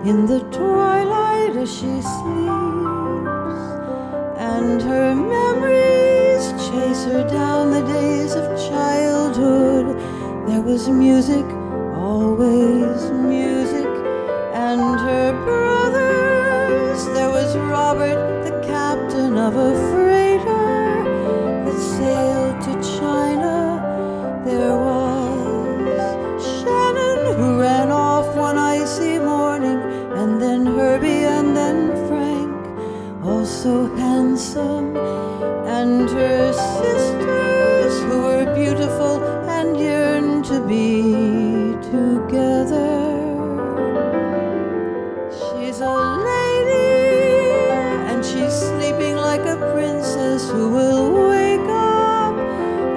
in the twilight as she sleeps, and her memories chase her down the days of childhood. There was music, always music, and her brothers. There was Robert, the captain of a freighter that sailed to China. There was Shannon, who ran off one icy morning, and then Herbie, and then Frank, also handsome, and her sisters, who were beautiful and yearned to be together. She's a lady, and she's sleeping like a princess who will wake up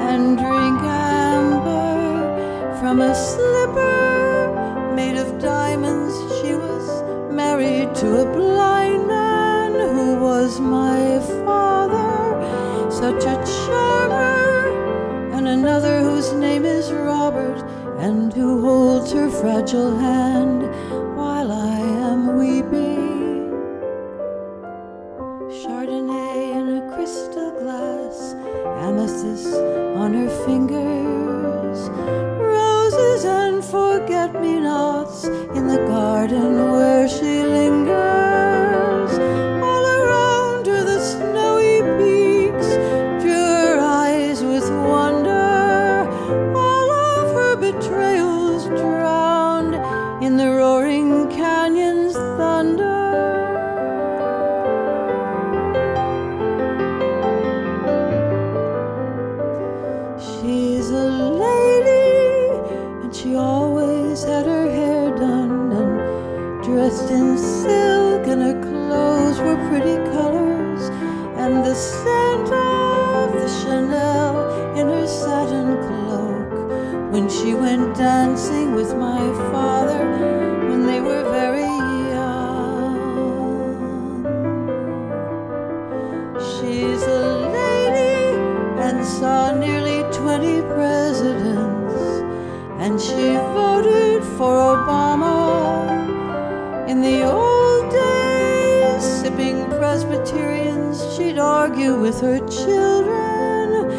and drink amber from a slipper made of diamonds. She was married to a blind man who was my father, such a charmer, and another whose name is Robert, and who holds her fragile hand while I am weeping. Chardonnay in a crystal glass, amethyst on her fingers, roses and forget-me-nots in the garden where she lingers. All around her the snowy peaks drew her eyes with wonder, all of her betrayals drowned in the roaring canyon's thunder. She's a lady, and she always had her hair done and dressed in silk, and her clothes were pretty colors, and the scent of the Chanel in her satin cloak when she went dancing with my father when they were very young. She's a lady and saw nearly 20 presidents, and she voted for Obama. In the old days, sipping Presbyterians, she'd argue with her children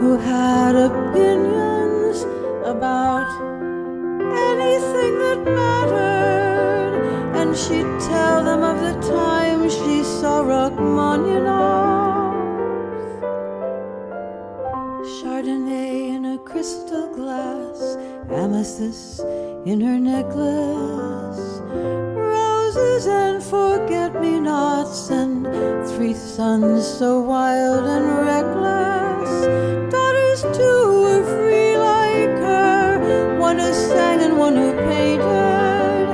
who had opinions about anything that mattered, and she'd tell them of the time she saw Rachmaninoff. Chardonnay in a crystal glass, amethyst in her necklace, roses and forget-me-nots, and 3 sons so wild and reckless. Daughters too were free like her, one who sang and one who painted.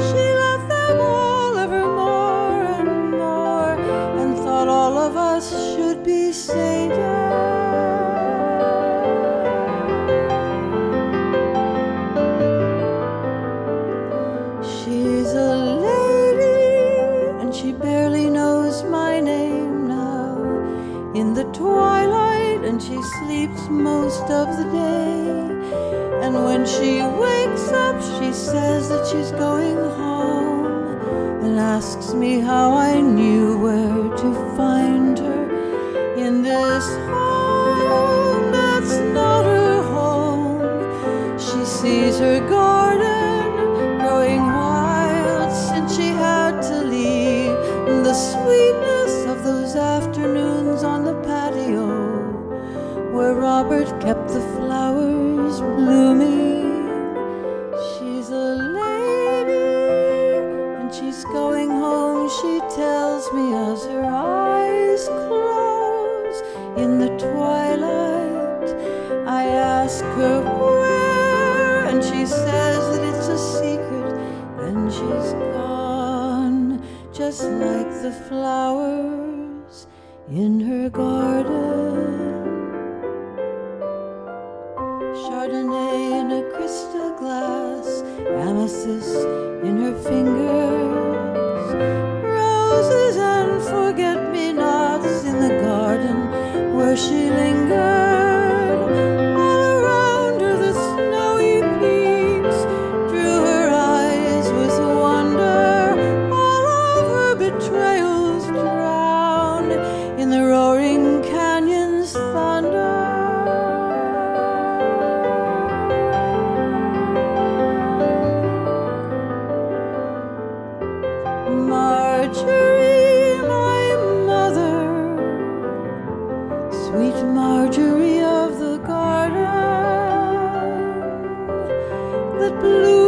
She loved them all ever more and more, and thought all of us should be sainted. She's a lady, and she barely knows my name now. In the twilight, and she sleeps most of the day, and when she wakes up, she says that she's going home, and asks me how I knew where to find her in this home that's not her home. She sees her garden growing wild since she had to leave, the sweetness of those afternoons on the patio where Robert kept the flowers blooming. She's a lady, and she's going home, she tells me as her eyes close in the twilight. I ask her where, and she says that it's a secret, and she's gone just like the flowers in her garden. Chardonnay in a crystal glass, amethyst in her fingers, roses and forget-me-nots in the garden where she lingered. All around her the snowy peaks drew her eyes with wonder, that blew